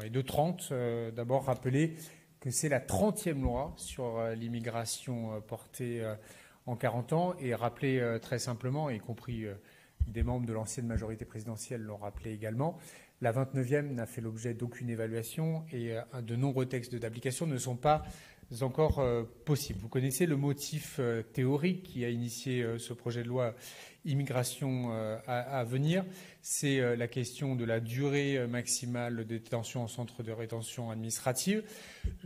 Et de 30, d'abord rappeler que c'est la 30e loi sur l'immigration portée en 40 ans et rappeler très simplement, y compris des membres de l'ancienne majorité présidentielle l'ont rappelé également, la 29e n'a fait l'objet d'aucune évaluation et de nombreux textes d'application ne sont pas encore possibles. Vous connaissez le motif théorique qui a initié ce projet de loi immigration à venir. C'est la question de la durée maximale de détention en centre de rétention administrative.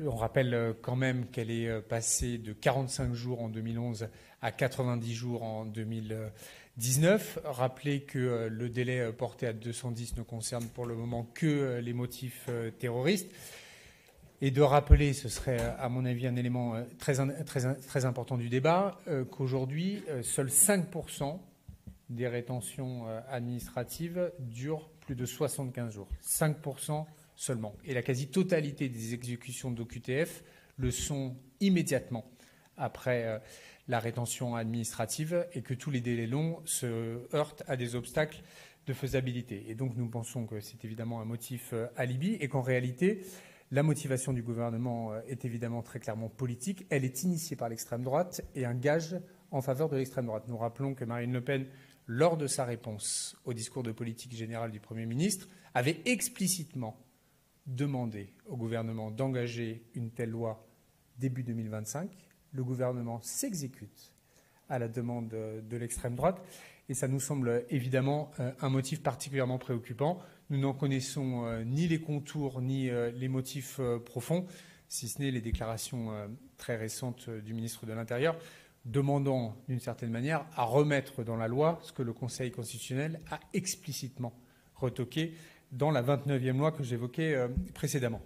On rappelle quand même qu'elle est passée de 45 jours en 2011 à 90 jours en 2019. Rappelez que le délai porté à 210 ne concerne pour le moment que les motifs terroristes. Et de rappeler, ce serait à mon avis un élément très important du débat, qu'aujourd'hui, seuls 5% des rétentions administratives durent plus de 75 jours. 5% seulement. Et la quasi-totalité des exécutions d'OQTF le sont immédiatement après la rétention administrative et que tous les délais longs se heurtent à des obstacles de faisabilité. Et donc nous pensons que c'est évidemment un motif alibi et qu'en réalité, la motivation du gouvernement est évidemment très clairement politique. Elle est initiée par l'extrême droite et un gage en faveur de l'extrême droite. Nous rappelons que Marine Le Pen, lors de sa réponse au discours de politique générale du Premier ministre, avait explicitement demandé au gouvernement d'engager une telle loi début 2025. Le gouvernement s'exécute à la demande de l'extrême droite et ça nous semble évidemment un motif particulièrement préoccupant. Nous n'en connaissons ni les contours ni les motifs profonds, si ce n'est les déclarations très récentes du ministre de l'Intérieur, demandant d'une certaine manière à remettre dans la loi ce que le Conseil constitutionnel a explicitement retoqué dans la 29e loi que j'évoquais précédemment.